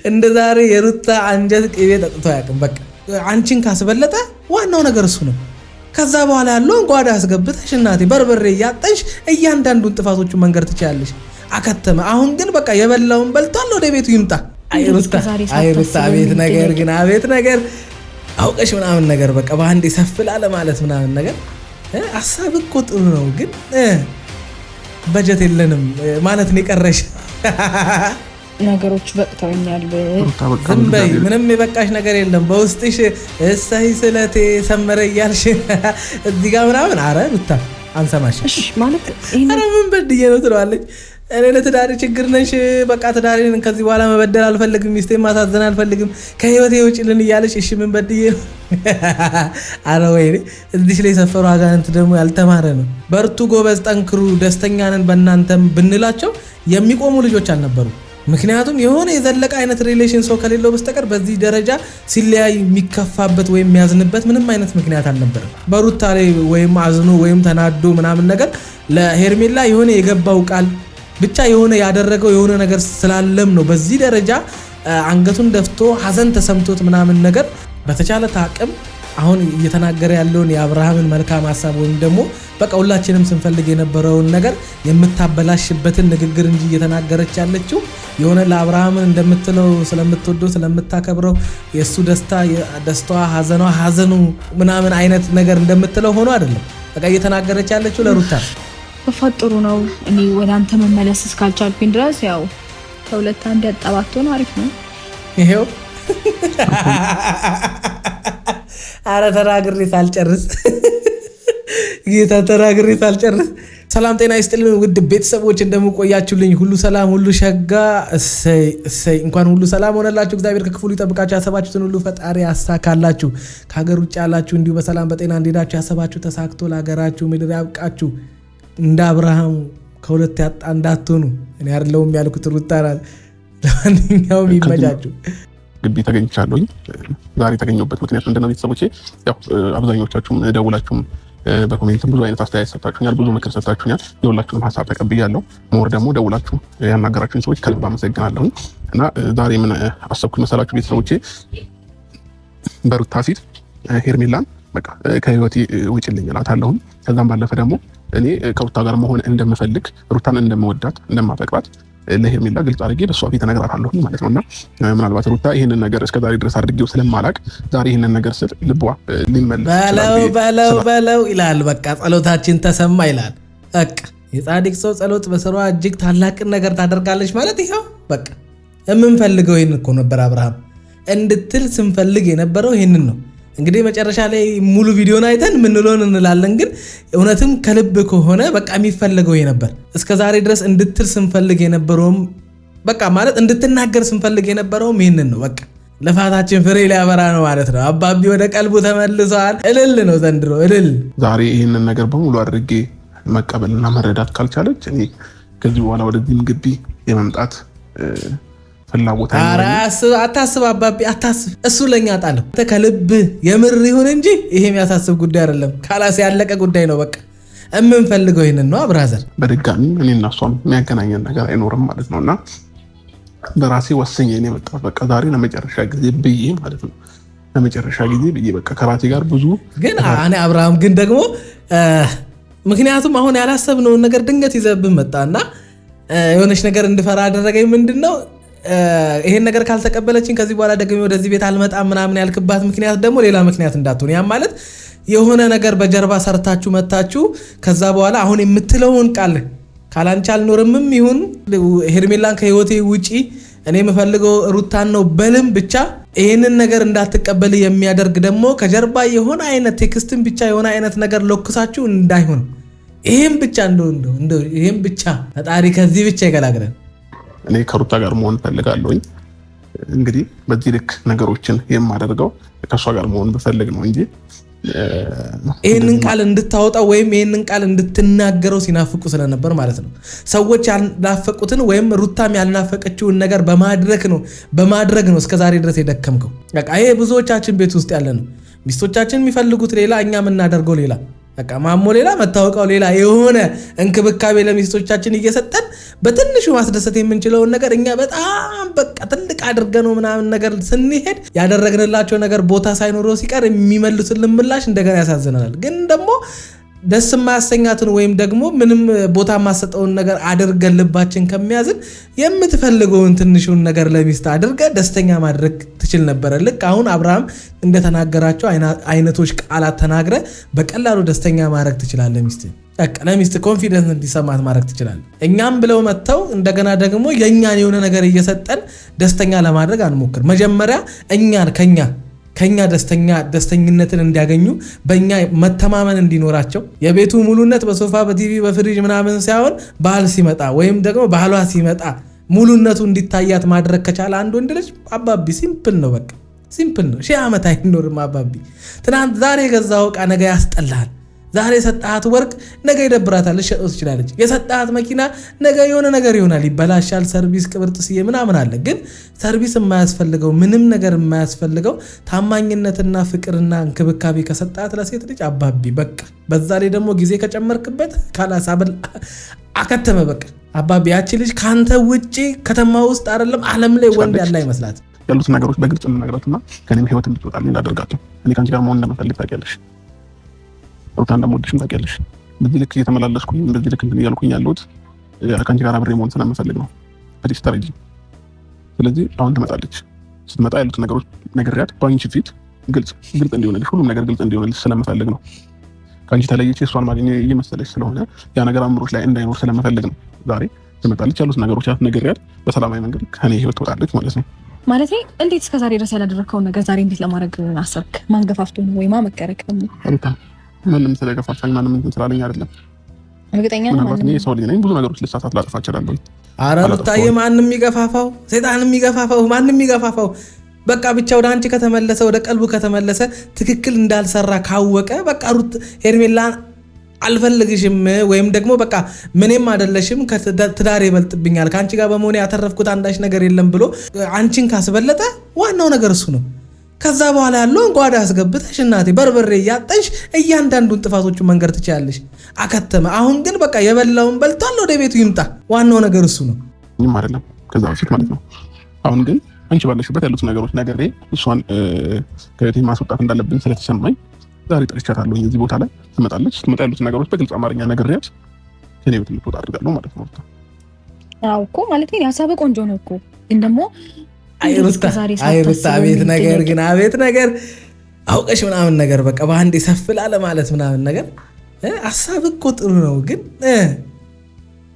እንደ ዛሬ የሩታ አንጀት ቅቤ ጠጥቶ አያውቅም። በቃ አንቺን ካስበለጠ ዋናው ነገር እሱ ነው። ከዛ በኋላ ያለውን ጓዳ አስገብተሽ እናቴ በርበሬ እያጠንሽ እያንዳንዱን ጥፋቶቹን መንገር ትችላለሽ። አከተመ። አሁን ግን በቃ የበላውን በልቷል፣ ወደ ቤቱ ይምጣ። አይሩታ አቤት ነገር ግን አቤት ነገር አውቀሽ ምናምን ነገር በቃ በአንዴ ሰፍላለ ማለት ምናምን ነገር ሀሳብ እኮ ጥሩ ነው፣ ግን በጀት የለንም ማለት ነው የቀረሽ። ነገሮች በቅተውኛል። ዝም በይ፣ ምንም የበቃሽ ነገር የለም። በውስጥሽ እሰይ ስለቴ ሰመረ እያልሽ እዚህ ጋር ምናምን አረ ሩታ አንሰማሽ ማለት አረ ምን በድዬ ነው ትለዋለች። እኔ ለትዳሬ ችግር ነሽ፣ በቃ ትዳሬን ከዚህ በኋላ መበደል አልፈልግም፣ ሚስቴን ማሳዘን አልፈልግም፣ ከህይወቴ ውጭልን እያለች እሺ ምን በድዬ ነው? አረ ወይኔ እዚህ ላይ የሰፈሩ አጋንንት ደግሞ ያልተማረ ነው። በርቱ፣ ጎበዝ፣ ጠንክሩ፣ ደስተኛ ነን በእናንተም ብንላቸው የሚቆሙ ልጆች አልነበሩ። ምክንያቱም የሆነ የዘለቀ አይነት ሪሌሽን ሰው ከሌለው በስተቀር በዚህ ደረጃ ሲለያይ የሚከፋበት ወይም የሚያዝንበት ምንም አይነት ምክንያት አልነበረም። በሩታ ላይ ወይም አዝኖ ወይም ተናዶ ምናምን ነገር ለሄርሜላ የሆነ የገባው ቃል ብቻ የሆነ ያደረገው የሆነ ነገር ስላለም ነው በዚህ ደረጃ አንገቱን ደፍቶ ሀዘን ተሰምቶት ምናምን ነገር። በተቻለ ታቅም አሁን እየተናገረ ያለውን የአብርሃምን መልካም ሀሳብ ወይም ደግሞ በቃ ሁላችንም ስንፈልግ የነበረውን ነገር የምታበላሽበትን ንግግር እንጂ እየተናገረች ያለችው የሆነ ለአብርሃምን እንደምትለው ስለምትወደው ስለምታከብረው የእሱ ደስታዋ ሀዘኑ ምናምን አይነት ነገር እንደምትለው ሆኖ አይደለም። በቃ እየተናገረች ያለችው ለሩታ በፈጥሩ ነው። እኔ ወደ አንተ መመለስ እስካልቻልኩኝ ድረስ ያው ከሁለት አንድ ያጣባቶን አሪፍ ነው። ይሄው አረ ተናግሬ ሳልጨርስ ጌታ ተናግሬ ሳልጨርስ። ሰላም ጤና ይስጥልን ውድ ቤተሰቦች፣ እንደምቆያችሁልኝ ሁሉ ሰላም ሁሉ ሸጋ። እሰይ እንኳን ሁሉ ሰላም ሆነላችሁ። እግዚአብሔር ከክፉ ይጠብቃችሁ፣ ያሰባችሁትን ሁሉ ፈጣሪ ያሳካላችሁ። ከሀገር ውጭ ያላችሁ እንዲሁ በሰላም በጤና እንዲሄዳችሁ፣ ያሰባችሁ ተሳክቶ ለሀገራችሁ ምድር ያብቃችሁ። እንደ አብርሃም ከሁለት ያጣ እንዳትሆኑ። እኔ አይደለሁም ያልኩት ሩታ ናት። ለማንኛውም ይመቻችሁ። ግቢ ተገኝቻለሁኝ። ዛሬ የተገኘሁበት ምክንያት ምንድነው? ቤተሰቦቼ ያው አብዛኞቻችሁም ደውላችሁም በኮሜንትም ብዙ አይነት አስተያየት ሰጣችሁኛል፣ ብዙ ምክር ሰጣችሁኛል። የሁላችሁንም ሀሳብ ተቀብያለሁ። ሞር ደግሞ ደውላችሁ ያናገራችሁኝ ሰዎች ከልብ አመሰግናለሁ። እና ዛሬ ምን አሰብኩኝ መሰላችሁ ቤተሰቦቼ? በሩታ ፊት ሄርሜላን በቃ ከህይወቴ ውጭልኝ እላታለሁ። ከዛም ባለፈ ደግሞ እኔ ከሩታ ጋር መሆን እንደምፈልግ፣ ሩታን እንደምወዳት፣ እንደማፈቅራት ለሄርሜላ ግልጽ አድርጌ በሷ ፊት እነግራታለሁ ማለት ነውና ምናልባት ሩታ ይሄንን ነገር እስከዛሬ ድረስ አድርጌው ስለማላቅ ዛሬ ይሄንን ነገር ስል ልቧ ሊመለስ በለው ይላል። በቃ ጸሎታችን ተሰማ ይላል። በቃ የጻድቅ ሰው ጸሎት በስሯ እጅግ ታላቅን ነገር ታደርጋለች ማለት ይሄው በቃ የምንፈልገው ይሄን እኮ ነበር። አብርሃም እንድትል ስንፈልግ የነበረው ይሄንን ነው። እንግዲህ መጨረሻ ላይ ሙሉ ቪዲዮን አይተን ምንሎን እንላለን። ግን እውነትም ከልብ ከሆነ በቃ የሚፈልገው ነበር። እስከዛሬ ድረስ እንድትል ስንፈልግ የነበረውም በቃ ማለት እንድትናገር ስንፈልግ የነበረውም ይሄንን ነው። በቃ ለፋታችን ፍሬ ሊያበራ ነው ማለት ነው። አባቢ ወደ ቀልቡ ተመልሰዋል። እልል ነው ዘንድሮ እልል። ዛሬ ይሄንን ነገር በሙሉ አድርጌ መቀበልና መረዳት ካልቻለች እኔ ከዚህ በኋላ ወደዚህም ግቢ የመምጣት ፍላጎት አታስብ አባቢ አታስብ። እሱ ለኛ ጣለው ከልብ የምር ይሁን እንጂ ይሄ የሚያሳስብ ጉዳይ አይደለም። ካላስ ያለቀ ጉዳይ ነው። በቃ የምንፈልገው ይሄንን ነው። ብራዘር በድጋሚ እኔና እሷም የሚያገናኘን ነገር አይኖርም ማለት ነውና በራሴ ወሰኜ ነው የመጣሁት። በቃ ዛሬ ለመጨረሻ ጊዜ ብዬ ማለት ነው ለመጨረሻ ጊዜ ብዬ በቃ ከራሴ ጋር ብዙ ግን እኔ አብርሃም ግን ደግሞ ምክንያቱም አሁን ያላሰብነውን ነገር ድንገት ይዘብን መጣና የሆነች ነገር እንድፈራ አደረገኝ። ምንድነው ይሄን ነገር ካልተቀበለችኝ ከዚህ በኋላ ደግሞ ወደዚህ ቤት አልመጣም ምናምን ያልክባት ምክንያት ደግሞ ሌላ ምክንያት እንዳትሆን። ያም ማለት የሆነ ነገር በጀርባ ሰርታችሁ መታችሁ ከዛ በኋላ አሁን የምትለውን ቃል ካላንቺ አልኖርምም ይሁን ሄርሜላን ከህይወቴ ውጪ እኔ የምፈልገው ሩታን ነው በልም ብቻ ይሄንን ነገር እንዳትቀበል የሚያደርግ ደግሞ ከጀርባ የሆነ አይነት ቴክስትን ብቻ የሆነ አይነት ነገር ለኩሳችሁ እንዳይሆን ይሄን ብቻ እንደው ይሄን ብቻ ፈጣሪ ከዚህ ብቻ ይገላግለን። እኔ ከሩታ ጋር መሆን ፈልጋለሁኝ። እንግዲህ በዚህ ልክ ነገሮችን የማደርገው ከሷ ጋር መሆን በፈልግ ነው እንጂ ይሄንን ቃል እንድታወጣ ወይም ይሄንን ቃል እንድትናገረው ሲናፍቁ ስለነበር ማለት ነው። ሰዎች ያልናፈቁትን ወይም ሩታም ያልናፈቀችውን ነገር በማድረግ ነው እስከዛሬ ድረስ የደከምከው። በቃ ይሄ ብዙዎቻችን ቤት ውስጥ ያለ ነው። ሚስቶቻችን የሚፈልጉት ሌላ፣ እኛ የምናደርገው ሌላ። በቃ ማሞ ሌላ መታወቂያው ሌላ የሆነ እንክብካቤ ለሚስቶቻችን እየሰጠን በትንሹ ማስደሰት የምንችለውን ነገር እኛ በጣም በቃ ትልቅ አድርገነው ምናምን ነገር ስንሄድ ያደረግንላቸው ነገር ቦታ ሳይኖረው ሲቀር የሚመልሱልን ምላሽ እንደገና ያሳዝነናል። ግን ደግሞ ደስ የማያሰኛትን ወይም ደግሞ ምንም ቦታ የማሰጠውን ነገር አድርገን ልባችን ከሚያዝን የምትፈልገውን ትንሹን ነገር ለሚስት አድርገ ደስተኛ ማድረግ ትችል ነበረ። ልክ አሁን አብርሃም እንደተናገራቸው አይነቶች ቃላት ተናግረ በቀላሉ ደስተኛ ማድረግ ትችላለህ። ለሚስት ኮንፊደንስ እንዲሰማት ማድረግ ትችላለህ። እኛም ብለው መጥተው እንደገና ደግሞ የእኛን የሆነ ነገር እየሰጠን ደስተኛ ለማድረግ አንሞክር። መጀመሪያ ከኛ ደስተኝነትን እንዲያገኙ በእኛ መተማመን እንዲኖራቸው የቤቱ ሙሉነት በሶፋ በቲቪ በፍሪጅ ምናምን ሳይሆን ባህል ሲመጣ ወይም ደግሞ ባህሏ ሲመጣ ሙሉነቱ እንዲታያት ማድረግ ከቻለ አንድ ወንድ ልጅ አባቢ ሲምፕል ነው። በቃ ሲምፕል ነው። 1000 ዓመት አይኖርም አባቢ። ትናንት ዛሬ የገዛው ዕቃ ነገ ያስጠላል። ዛሬ የሰጣት ወርቅ ነገ ይደብራታል፣ ልትሸጠው ትችላለች። የሰጣት መኪና ነገ የሆነ ነገር ይሆናል፣ ይበላሻል። ሰርቪስ ቅብርጥስዬ ምናምን አለ። ግን ሰርቪስ የማያስፈልገው ምንም ነገር የማያስፈልገው ታማኝነትና ፍቅርና እንክብካቤ ከሰጣት ለሴት ልጅ አባቢ በቃ። በዛ ላይ ደግሞ ጊዜ ከጨመርክበት ካላሳበል አከተመ በቃ አባቢ። ያቺ ልጅ ካንተ ውጪ ከተማ ውስጥ አይደለም ዓለም ላይ ወንድ ያለ አይመስላት። ያሉት ነገሮች በግልጽ እንነግራትና ከኔም ህይወት እንድትወጣልኝ እንዳደርጋቸው እኔ ካንቺ ጋር መሆን እንደምፈልግ ታውቂያለሽ። ሩታ እንደምወድሽም ታውቂያለሽ። በዚህ ልክ እየተመላለስኩኝ በዚህ ልክ እንትን እያልኩኝ ያለሁት ከአንቺ ጋር አብሬ መሆን ስለምፈልግ ነው። ፕሊስ ተረጂ። ስለዚህ አሁን ትመጣለች። ስትመጣ ያሉት ነገሮች ነግሬያት በአንቺ ፊት ግልጽ እንዲሆንልሽ ሁሉም ነገር ግልጽ እንዲሆንልሽ ስለምፈልግ ነው። ከአንቺ ተለይቼ እሷን ማግኘት እየመሰለሽ ስለሆነ ያ ነገር አእምሮሽ ላይ እንዳይኖር ስለምፈልግ ነው። ዛሬ ትመጣለች። ያሉት ነገሮች ነግሬያት በሰላማዊ መንገድ ከኔ ህይወት ትወጣለች ማለት ነው። ማለት እንዴት እስከዛሬ ድረስ ያላደረከውን ነገር ዛሬ እንዴት ለማድረግ አሰብክ? ማን ገፋፍቶ ነው ወይ ማመከረክ ነው? ምንም ስለገፋፋኝ ማንም እንትን ስላለኝ አይደለም። እርግጠኛ ነኝ ማለት ነው ሰው ልጅ ነኝ። ብዙ ነገሮች ልሳሳት ላጠፋ እችላለሁ። ኧረ ሩታዬ ማንም ይገፋፋው፣ ሰይጣንም ይገፋፋው፣ ማንም ይገፋፋው በቃ ብቻ ወደ አንቺ ከተመለሰ ወደ ቀልቡ ከተመለሰ ትክክል እንዳልሰራ ካወቀ በቃ ሩት ሄርሜላን አልፈልግሽም ወይም ደግሞ በቃ ምንም አይደለሽም ትዳር ይበልጥብኛል ከአንቺ ጋር በመሆኔ ያተረፍኩት አንዳች ነገር የለም ብሎ አንቺን ካስበለጠ ዋናው ነገር እሱ ነው። ከዛ በኋላ ያለውን ጓዳ አስገብተሽ እናቴ በርበሬ እያጠንሽ እያንዳንዱን ጥፋቶቹን መንገር ትችላለሽ። አከተመ። አሁን ግን በቃ የበላውን በልቷል፣ ወደ ቤቱ ይምጣ። ዋናው ነገር እሱ ነው። ምንም አይደለም ከዛ በፊት ማለት ነው። አሁን ግን አንቺ ባለሽበት ያሉት ነገሮች ነገሬ እሷን ከቤቴ ማስወጣት እንዳለብን ስለተሰማኝ ዛሬ ጠርቻታለሁ። እዚህ ቦታ ላይ ትመጣለች። ስትመጣ ያሉት ነገሮች በግልጽ አማርኛ ነግሬያት ከኔ ቤት ልትወጣ አድርጋለሁ ማለት ነው። አዎ እኮ ማለት ነው ያሳበ ቆንጆ ነው እኮ ግን ደግሞ አይሩታ አቤት ነገር አውቀሽ ምናምን ነገር በቃ በአንዴ ሰፍላለ ማለት ምናምን ነገር ሀሳብ እኮ ጥሩ ነው፣ ግን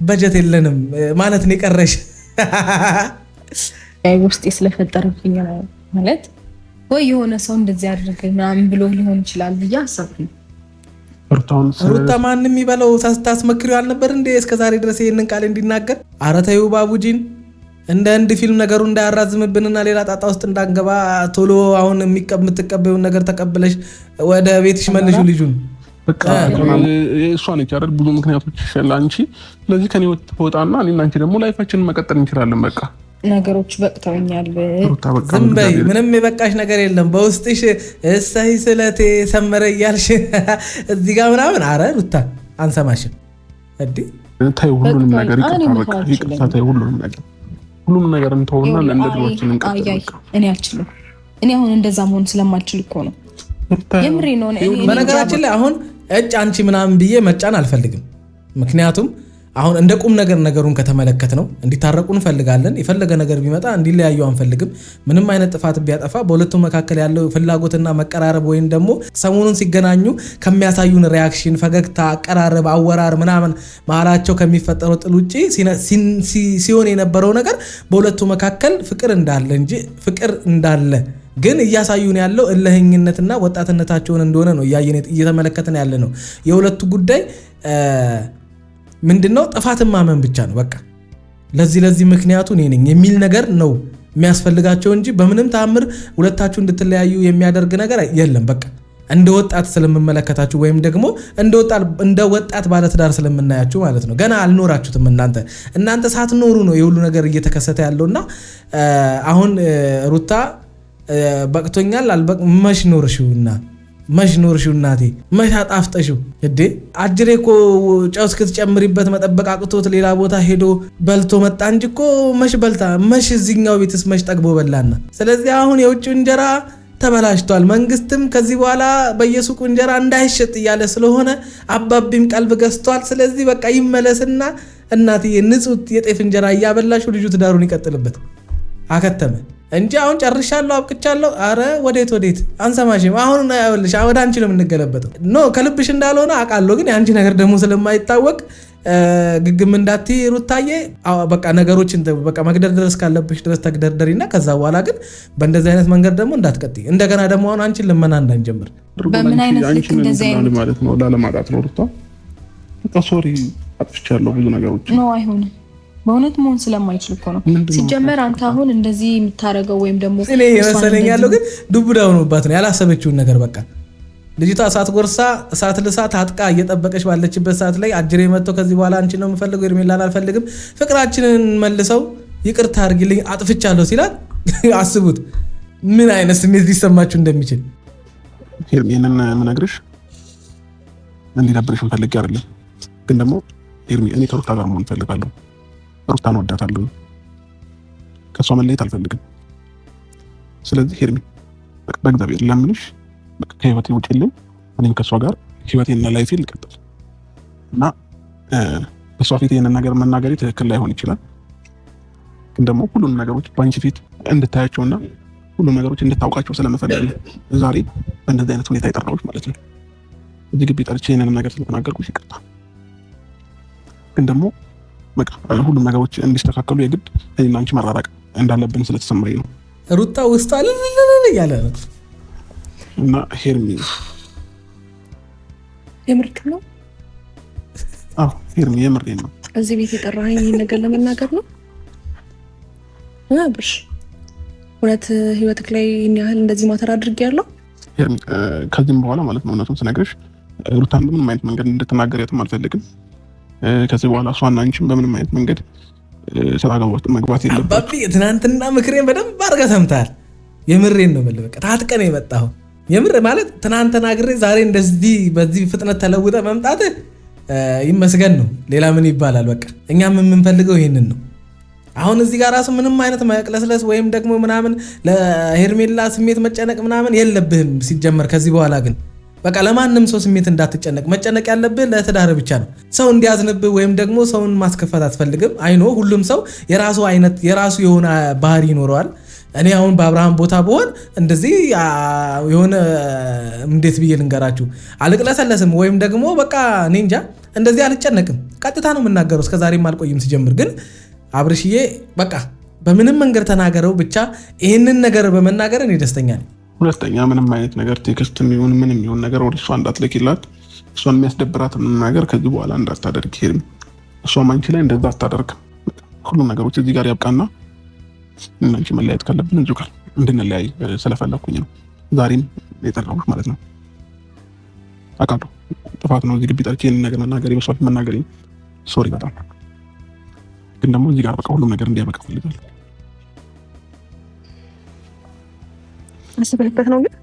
በጀት የለንም ማለት ነው የቀረሽ። ውስጤ ስለፈጠረብኝ ነው ማለት ወይ የሆነ ሰው እንደዚህ አድርገኝ ምናምን ብሎ ሊሆን ይችላል ብዬ አሰብኩኝ። ሩታ ማንም ይበለው ታስመክሪው አልነበር እንዴ እስከዛሬ ድረስ ይሄንን ቃል እንዲናገር? ኧረ ተይው ባቡጂን፣ እንደ አንድ ፊልም ነገሩ እንዳያራዝምብንና ሌላ ጣጣ ውስጥ እንዳንገባ ቶሎ አሁን የምትቀበዩን ነገር ተቀብለሽ ወደ ቤትሽ መልሹ ልጁን። በቃ እሷ ነች አይደል ብዙ ምክንያቶች ለአንቺ። ስለዚህ ከኔ ወጣና እኔና አንቺ ደግሞ ላይፋችንን መቀጠል እንችላለን። በቃ ነገሮች በቅተውኛል። ዝም በይ፣ ምንም የበቃሽ ነገር የለም። በውስጥሽ እሰይ ስለቴ ሰመረ እያልሽ እዚህ ጋር ምናምን። አረ ሩታ አንሰማሽም እንዴ? ታይ ሁሉንም ነገር ይቅርታ፣ ታይ ሁሉንም ነገር እንተውና እንደ ድሮችን እንቀጥል። እኔ አልችልም። እኔ አሁን እንደዛ መሆን ስለማልችል እኮ ነው። የምሬ ነው። በነገራችን ላይ አሁን አንቺ ምናምን ብዬ መጫን አልፈልግም። ምክንያቱም አሁን እንደ ቁም ነገር ነገሩን ከተመለከት ነው እንዲታረቁ እንፈልጋለን። የፈለገ ነገር ቢመጣ እንዲለያዩ አንፈልግም። ምንም አይነት ጥፋት ቢያጠፋ በሁለቱ መካከል ያለው ፍላጎትና መቀራረብ ወይም ደግሞ ሰሞኑን ሲገናኙ ከሚያሳዩን ሪያክሽን፣ ፈገግታ፣ አቀራረብ፣ አወራር ምናምን መሀላቸው ከሚፈጠረው ጥል ውጭ ሲሆን የነበረው ነገር በሁለቱ መካከል ፍቅር እንዳለ እንጂ ፍቅር እንዳለ ግን እያሳዩን ያለው እልህኝነትና ወጣትነታቸውን እንደሆነ ነው እየተመለከትን ያለ ነው። የሁለቱ ጉዳይ ምንድነው? ጥፋትን ማመን ብቻ ነው። በቃ ለዚህ ምክንያቱ እኔ ነኝ የሚል ነገር ነው የሚያስፈልጋቸው እንጂ በምንም ተአምር ሁለታችሁ እንድትለያዩ የሚያደርግ ነገር የለም። በቃ እንደ ወጣት ስለምመለከታችሁ ወይም ደግሞ እንደ ወጣት ባለትዳር ስለምናያችሁ ማለት ነው። ገና አልኖራችሁትም። እናንተ ሳትኖሩ ነው የሁሉ ነገር እየተከሰተ ያለውና አሁን ሩታ በቅቶኛል መች ኖርሽውና መች ኖርሽው እናቴ መች አጣፍጠሽው እዴ አጅሬ እኮ ጨው እስክትጨምሪበት መጠበቅ አቅቶት ሌላ ቦታ ሄዶ በልቶ መጣ እንጂ እኮ መች በልታ መች እዚህኛው ቤትስ መች ጠግቦ በላና። ስለዚህ አሁን የውጭው እንጀራ ተበላሽቷል። መንግስትም ከዚህ በኋላ በየሱቁ እንጀራ እንዳይሸጥ እያለ ስለሆነ አባቢም ቀልብ ገዝቷል። ስለዚህ በቃ ይመለስና እናትዬ ንጹህ የጤፍ እንጀራ እያበላሽው ልጁ ትዳሩን ይቀጥልበት። አከተመ እንጂ አሁን ጨርሻለሁ አብቅቻለሁ። አረ ወዴት አንሰማሽም። አሁን አይወልሽ ወደ አንቺ ነው የምንገለበጠው። ኖ ከልብሽ እንዳልሆነ አውቃለሁ፣ ግን የአንቺ ነገር ደግሞ ስለማይታወቅ ግግም እንዳትዪ ሩታዬ። በቃ ነገሮችን በቃ መግደርደር እስካለብሽ ድረስ ተግደርደሪና ከዛ በኋላ ግን በእንደዚህ አይነት መንገድ ደግሞ እንዳትቀጥይ። እንደገና ደግሞ አሁን አንቺን ልመና እንዳንጀምር። በምን አይነት ልክ እንደዚህ አይነት ማለት ነው ላለማጣት ነው ሩታ። በቃ ሶሪ አጥፍቻለሁ ብዙ ነገሮች። ኖ አይሆንም። በእውነት መሆን ስለማይችል እኮ ነው። ሲጀመር አንተ አሁን እንደዚህ የምታረገው ወይም ደግሞ እኔ የመሰለኝ ያለው ግን ዱብዳ ሆኖባት ነው ያላሰበችውን ነገር። በቃ ልጅቷ እሳት ጎርሳ እሳት ልሳ ታጥቃ እየጠበቀች ባለችበት ሰዓት ላይ አጅሬ መጥቶ ከዚህ በኋላ አንቺ ነው የምፈልገው ሄርሜላን አልፈልግም፣ ፍቅራችንን መልሰው ይቅርታ አድርጊልኝ አጥፍቻለሁ ሲላት አስቡት ምን አይነት ስሜት ሊሰማችሁ እንደሚችል። ሄርሜንን ምነግርሽ እንዲደብርሽ ፈልጌ አይደለም፣ ግን ደግሞ ሄርሜ እኔ ከሩታ ጋር መሆን ፈልጋለሁ። ሩታን ወዳታለሁ፣ ከሷ መለየት አልፈልግም። ስለዚህ ሄርሜ በእግዚአብሔር ለምንሽ ከህይወቴ ውጪልኝ፣ እኔም ከሷ ጋር ህይወቴና ላይፌ ልቀጥል እና በሷ ፊት ይሄንን ነገር መናገሬ ትክክል ላይሆን ይችላል፣ ግን ደግሞ ሁሉንም ነገሮች በአንቺ ፊት እንድታያቸውና ሁሉንም ነገሮች እንድታውቃቸው ስለምፈልግ ዛሬ በእንደዚህ አይነት ሁኔታ የጠራሁሽ ማለት ነው። እዚህ ግቢ ጠርቼ ይሄንን ነገር ስለተናገርኩሽ ይቅርታ፣ ግን ደግሞ በቃ ሁሉም ነገሮች እንዲስተካከሉ የግድ እኔና አንቺ መራራቅ እንዳለብን ስለተሰማኝ ነው። ሩታ ውስጥ አለለለ ያለ ነው እና ሄርሜ የምርክ ነው? አዎ ሄርሜ የምሬን ነው። እዚህ ቤት የጠራኸኝ ይሄን ነገር ለመናገር ነው? ብርሽ እውነት ህይወትክ ላይ ያህል እንደዚህ ማተር አድርጌያለሁ? ሄርሜ ከዚህም በኋላ ማለት ነው እውነቱን ስነግርሽ ሩታን በምንም አይነት መንገድ እንድትናገሪያትም አልፈልግም። ከዚህ በኋላ እሷና አንቺም በምንም አይነት መንገድ ስላገባሁት መግባት የለብንም። አባቢ ትናንትና ምክሬን በደንብ አድርገህ ሰምተሃል። የምሬን ነው የምልህ። በቃ ታጥቀን የመጣኸው የምር ማለት ትናንት ተናግሬ ዛሬ እንደዚህ በዚህ ፍጥነት ተለውጠ መምጣት ይመስገን ነው። ሌላ ምን ይባላል? በቃ እኛም የምንፈልገው ይሄንን ነው። አሁን እዚህ ጋር ራሱ ምንም አይነት መቅለስለስ ወይም ደግሞ ምናምን ለሄርሜላ ስሜት መጨነቅ ምናምን የለብህም ሲጀመር። ከዚህ በኋላ ግን በቃ ለማንም ሰው ስሜት እንዳትጨነቅ። መጨነቅ ያለብህ ለትዳር ብቻ ነው። ሰው እንዲያዝንብህ ወይም ደግሞ ሰውን ማስከፋት አትፈልግም። አይኖ ሁሉም ሰው የራሱ አይነት የራሱ የሆነ ባህሪ ይኖረዋል። እኔ አሁን በአብርሃም ቦታ ብሆን እንደዚህ የሆነ እንዴት ብዬ ልንገራችሁ አልቅለሰለስም ወይም ደግሞ በቃ እኔ እንጃ እንደዚህ አልጨነቅም። ቀጥታ ነው የምናገረው። እስከዛሬም አልቆይም። ሲጀምር ግን አብርሽዬ በቃ በምንም መንገድ ተናገረው ብቻ ይህንን ነገር በመናገር እኔ ደስተኛ ነኝ። ሁለተኛ ምንም አይነት ነገር ቴክስት የሚሆን ምንም ይሁን ነገር ወደ እሷ እንዳትልኪላት፣ እሷን የሚያስደብራትን ነገር ከዚህ በኋላ እንዳታደርግ ሄርሜ። እሷም አንቺ ላይ እንደዛ አታደርግ። ሁሉም ነገሮች እዚህ ጋር ያብቃና እናንቺ መለያየት ካለብን እንጂ ጋር እንድንለያይ ስለፈለኩኝ ነው ዛሬም የጠራሁሽ ማለት ነው። አውቃለሁ ጥፋት ነው እዚህ ግቢ ጠርቼ ይሄንን ነገር መናገሬ፣ በሷ ፊት መናገሬ ሶሪ በጣም ግን ደግሞ እዚህ ጋር በቃ ሁሉም ነገር እንዲያበቃ ፈልጋለሁ። አስበህበት ነው ግን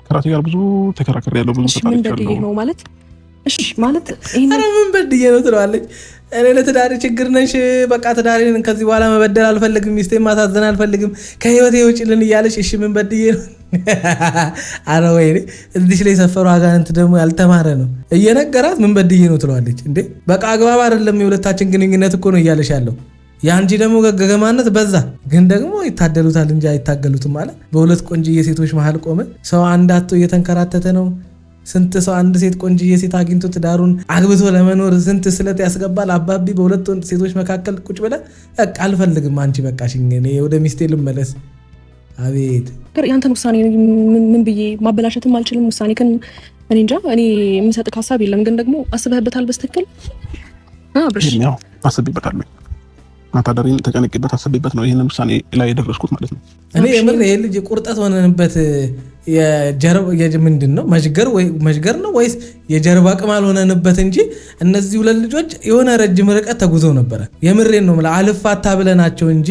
ከራሴ ጋር ብዙ ተከራከር ያለው ብዙ ተጣልቻለሁ ነው ማለት እሺ ማለት ይሄን ምን በድዬ ነው ትለዋለች። እኔ ለትዳሬ ችግር ነሽ፣ በቃ ትዳሬን ከዚህ በኋላ መበደል አልፈልግም፣ ሚስቴን ማሳዘን አልፈልግም፣ ከህይወቴ ውጪልን እያለች እሺ ምን በድዬ ነው? አረ ወይኔ እዚህ ላይ ሰፈሩ አጋንንት ደግሞ ያልተማረ ነው እየነገራት ምን በድዬ ነው ትለዋለች። እንዴ በቃ አግባብ አይደለም የሁለታችን ግንኙነት እኮ ነው እያለሽ ያለው። ያንቺ ደግሞ ገገማነት በዛ። ግን ደግሞ ይታደሉታል እንጂ አይታገሉትም ማለት በሁለት ቆንጅዬ ሴቶች መሀል ቆመ። ሰው አንዳቶ እየተንከራተተ ነው። ስንት ሰው አንድ ሴት ቆንጅዬ ሴት አግኝቶ ትዳሩን አግብቶ ለመኖር ስንት ስለት ያስገባል። አባቢ በሁለት ሴቶች መካከል ቁጭ ብለ በቃ አልፈልግም፣ አንቺ በቃሽ፣ እኔ ወደ ሚስቴ ልመለስ። አቤት ያንተን ውሳኔ ምን ብዬ ማበላሸትም አልችልም። ውሳኔ ግን እኔ እንጃ፣ እኔ የምሰጥህ ሀሳብ የለም። ግን ደግሞ አስበህበታል በስትክክል? አብርሽ ያው አስቤበታለሁ። ማታደሪን ተጨነቅበት አስቤበት ነው ይሄንን ውሳኔ ላይ የደረስኩት ማለት ነው። እኔ የምር ይሄ ልጅ ቁርጠት ሆነንበት የጀርባ ምንድን ነው መሽገር ነው ወይስ የጀርባ ቅማል ሆነንበት እንጂ እነዚህ ሁለት ልጆች የሆነ ረጅም ርቀት ተጉዘው ነበረ። የምሬን ነው ማለት አልፋታ ብለናቸው እንጂ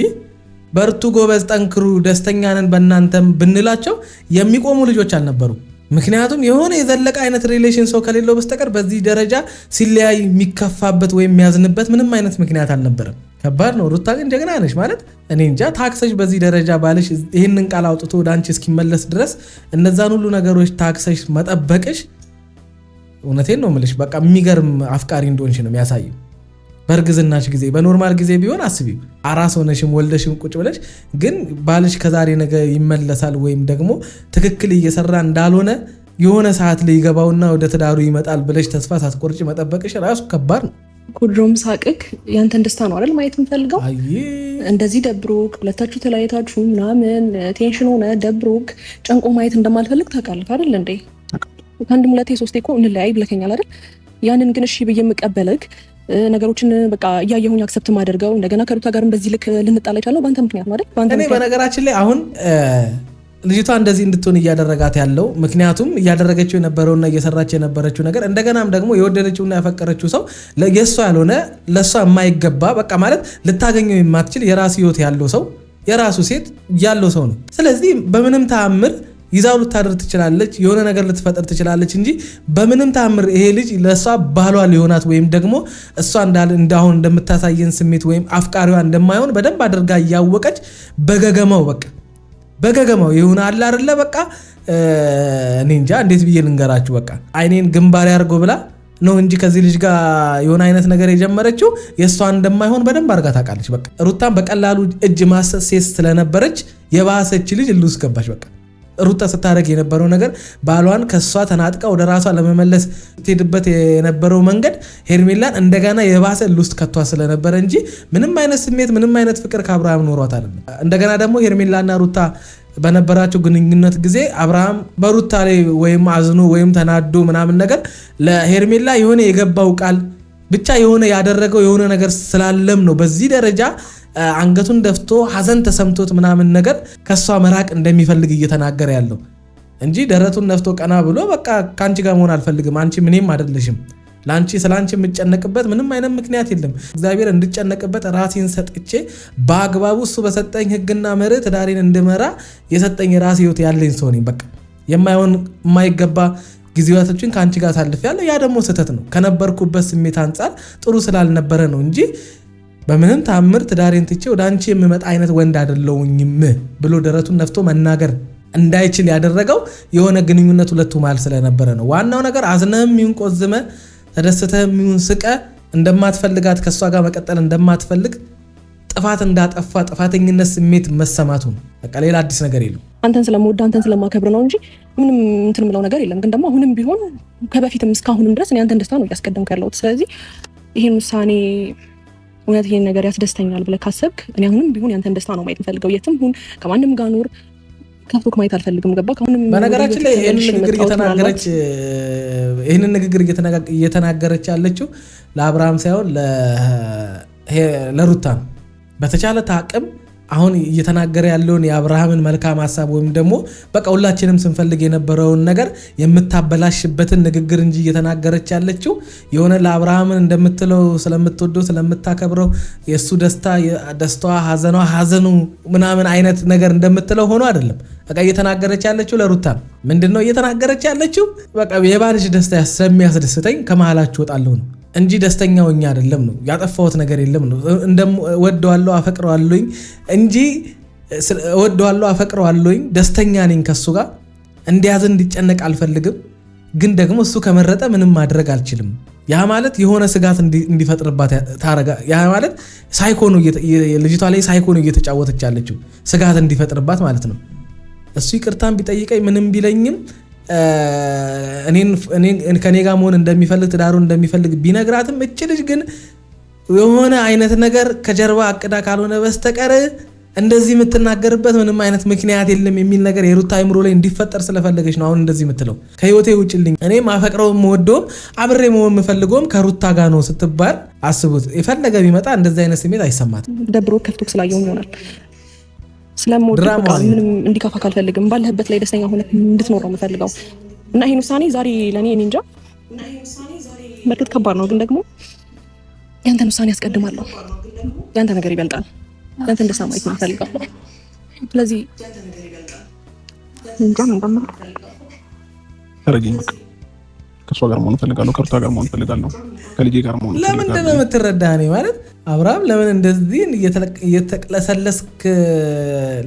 በርቱ፣ ጎበዝ፣ ጠንክሩ፣ ደስተኛ ነን በእናንተም ብንላቸው የሚቆሙ ልጆች አልነበሩ። ምክንያቱም የሆነ የዘለቀ አይነት ሪሌሽን ሰው ከሌለው በስተቀር በዚህ ደረጃ ሲለያይ የሚከፋበት ወይም የሚያዝንበት ምንም አይነት ምክንያት አልነበረም። ከባድ ነው። ሩታ ግን ጀግና ነሽ ማለት እኔ እንጃ። ታክሰሽ በዚህ ደረጃ ባልሽ ይህንን ቃል አውጥቶ ወደ አንቺ እስኪመለስ ድረስ እነዛን ሁሉ ነገሮች ታክሰሽ መጠበቅሽ እውነቴን ነው የምልሽ በቃ የሚገርም አፍቃሪ እንደሆንሽ ነው የሚያሳየው። በእርግዝናሽ ጊዜ በኖርማል ጊዜ ቢሆን አስቢው አራስ ሆነሽም ወልደሽም ቁጭ ብለሽ ግን ባልሽ ከዛሬ ነገ ይመለሳል ወይም ደግሞ ትክክል እየሰራ እንዳልሆነ የሆነ ሰዓት ላይ ይገባውና ወደ ትዳሩ ይመጣል ብለሽ ተስፋ ሳትቆርጪ መጠበቅሽ ራሱ ከባድ ነው። ኩድሮም ሳቅክ ያንተን ደስታ ነው አይደል ማየት የምፈልገው። እንደዚህ ደብሮክ ሁለታችሁ ተለያይታችሁ ምናምን ቴንሽን ሆነ ደብሮክ ጨንቆ ማየት እንደማልፈልግ ታውቃለህ አይደል እንዴ? ከአንድም ሁለቴ ሶስቴ እኮ እንለያይ ብለከኛል አይደል? ያንን ግን እሺ ብዬ የምቀበልክ ነገሮችን በቃ እያየሁኝ አክሰፕት ማደርገው እንደገና ከሩታ ጋርም በዚህ ልክ ልንጣላ ይቻላል በአንተ ምክንያት ማለት እኔ በነገራችን ላይ አሁን ልጅቷ እንደዚህ እንድትሆን እያደረጋት ያለው ምክንያቱም እያደረገችው የነበረውና እየሰራች የነበረችው ነገር እንደገናም ደግሞ የወደደችውና ያፈቀረችው ሰው የእሷ ያልሆነ ለእሷ የማይገባ በቃ ማለት ልታገኘው የማትችል የራሱ ህይወት ያለው ሰው የራሱ ሴት ያለው ሰው ነው። ስለዚህ በምንም ተአምር ይዛው ልታደር ትችላለች፣ የሆነ ነገር ልትፈጠር ትችላለች እንጂ በምንም ተአምር ይሄ ልጅ ለሷ ባሏ ሊሆናት ወይም ደግሞ እሷ እንዳሁን እንደምታሳየን ስሜት ወይም አፍቃሪዋ እንደማይሆን በደንብ አድርጋ እያወቀች በገገማው በቃ በገገማው ይሁን አለ አይደለ በቃ እኔ እንጃ እንዴት ብዬ ልንገራችሁ በቃ አይኔን ግንባር ያርጎ ብላ ነው እንጂ ከዚህ ልጅ ጋር የሆነ አይነት ነገር የጀመረችው የሷ እንደማይሆን በደንብ አድርጋ ታውቃለች። በቃ ሩታን በቀላሉ እጅ ማሰስ ስለነበረች የባሰች ልጅ ልውስ ገባች በቃ ሩታ ስታደርግ የነበረው ነገር ባሏን ከሷ ተናጥቃ ወደ ራሷ ለመመለስ ትሄድበት የነበረው መንገድ ሄርሜላን እንደገና የባሰ ልውስጥ ከቷ ስለነበረ እንጂ ምንም አይነት ስሜት ምንም አይነት ፍቅር ከአብርሃም ኖሯት አይደለም። እንደገና ደግሞ ሄርሜላና ሩታ በነበራቸው ግንኙነት ጊዜ አብርሃም በሩታ ላይ ወይም አዝኖ ወይም ተናዶ ምናምን ነገር ለሄርሜላ የሆነ የገባው ቃል ብቻ የሆነ ያደረገው የሆነ ነገር ስላለም ነው በዚህ ደረጃ አንገቱን ደፍቶ ሐዘን ተሰምቶት ምናምን ነገር ከሷ መራቅ እንደሚፈልግ እየተናገረ ያለው እንጂ ደረቱን ነፍቶ ቀና ብሎ በቃ ካንቺ ጋር መሆን አልፈልግም አንቺ ምንም አይደለሽም ላንቺ ስላንቺ የምጨነቅበት ምንም አይነት ምክንያት የለም እግዚአብሔር እንድጨነቅበት ራሴን ሰጥቼ በአግባቡ እሱ በሰጠኝ ህግና መርህ ትዳሬን እንድመራ የሰጠኝ ራሴ ህይወት ያለኝ ሰው ነኝ በቃ የማይሆን የማይገባ ጊዜያቶችን ካንቺ ጋር አሳልፌያለሁ ያ ደግሞ ስህተት ነው ከነበርኩበት ስሜት አንፃር ጥሩ ስላልነበረ ነው እንጂ በምንም ታምር ትዳሬን ትቼ ወደ አንቺ የምመጣ አይነት ወንድ አይደለሁኝም ብሎ ደረቱን ነፍቶ መናገር እንዳይችል ያደረገው የሆነ ግንኙነት ሁለቱ መሃል ስለነበረ ነው። ዋናው ነገር አዝነህም ይሁን ቆዝመ ተደስተህም ይሁን ስቀ እንደማትፈልጋት ከሷ ጋር መቀጠል እንደማትፈልግ ጥፋት እንዳጠፋ ጥፋተኝነት ስሜት መሰማቱ ነው። በቃ ሌላ አዲስ ነገር የለም። አንተን ስለምወድ አንተን ስለማከብር ነው እንጂ ምንም እንትን ምለው ነገር የለም። ግን ደግሞ አሁንም ቢሆን ከበፊትም እስካሁንም ድረስ እኔ አንተን ደስታ ነው እያስቀደምኩ ያለሁት። ስለዚህ ይሄን ውሳኔ እውነት ይሄን ነገር ያስደስተኛል ብለህ ካሰብክ እኔ አሁንም ቢሆን ያንተን ደስታ ነው ማየት የምፈልገው። የትም ሁን ከማንም ጋር ኑር ከፍቶክ ማየት አልፈልግም። ገባ? ከሁንም በነገራችን ላይ ይሄንን ንግግር እየተናገረች ያለችው ለአብርሃም ሳይሆን ለሩታ ነው። በተቻለ ታቅም አሁን እየተናገረ ያለውን የአብርሃምን መልካም ሐሳብ ወይም ደግሞ በቃ ሁላችንም ስንፈልግ የነበረውን ነገር የምታበላሽበትን ንግግር እንጂ እየተናገረች ያለችው የሆነ ለአብርሃምን እንደምትለው ስለምትወደው ስለምታከብረው የሱ ደስታዋ ሐዘኑ ምናምን አይነት ነገር እንደምትለው ሆኖ አይደለም። በቃ እየተናገረች ያለችው ለሩታ ነው። ምንድነው እየተናገረች ያለችው? በቃ የባልሽ ደስታ ስለሚያስደስተኝ ከመሃላችሁ ወጣለሁ ነው እንጂ ደስተኛው እኛ አይደለም ነው። ያጠፋሁት ነገር የለም ነው። ወደዋለሁ አፈቅረዋለሁኝ እንጂ ወደዋለሁ አፈቅረዋለሁኝ ደስተኛ ነኝ ከሱ ጋር እንዲያዝን እንዲጨነቅ አልፈልግም። ግን ደግሞ እሱ ከመረጠ ምንም ማድረግ አልችልም። ያ ማለት የሆነ ስጋት እንዲፈጥርባት ታረጋ። ያ ማለት ሳይኮ ነው ልጅቷ ላይ ሳይኮ ነው እየተጫወተች ያለችው ስጋት እንዲፈጥርባት ማለት ነው። እሱ ይቅርታን ቢጠይቀኝ ምንም ቢለኝም እኔን ከኔ ጋር መሆን እንደሚፈልግ ትዳሩ እንደሚፈልግ ቢነግራትም እቺ ልጅ ግን የሆነ አይነት ነገር ከጀርባ አቅዳ ካልሆነ በስተቀር እንደዚህ የምትናገርበት ምንም አይነት ምክንያት የለም የሚል ነገር የሩታ አይምሮ ላይ እንዲፈጠር ስለፈለገች ነው አሁን እንደዚህ የምትለው። ከህይወቴ ውጭልኝ እኔ ማፈቅረው ወዶም አብሬ መሆን የምፈልገውም ከሩታ ጋር ነው ስትባል አስቡት። የፈለገ ቢመጣ እንደዚህ አይነት ስሜት አይሰማትም። ደብሮ ከፍቶክ ስላየው ይሆናል ስለምወድ ምንም እንዲከፋ ካልፈልግም ባለህበት ላይ ደስተኛ ሆነ እንድትኖር ነው የምፈልገው። እና ይሄን ውሳኔ ዛሬ ለኔ እኔ እንጃ በርግጥ ከባድ ነው፣ ግን ደግሞ ያንተን ውሳኔ ያስቀድማለሁ። ያንተ ነገር ይበልጣል። ያንተን ደስታ ማየት ነው የምፈልገው። ስለዚህ እንጃም እንደምር ተረጂኝ በቃ ከሷ ጋር መሆን ፈልጋለሁ፣ ከሩታ ጋር መሆን ፈልጋለሁ፣ ከልጄ ጋር መሆን ፈልጋለሁ። ለምንድን ነው የምትረዳህ? እኔ ማለት አብርሃም ለምን እንደዚህ እየተቅለሰለስክ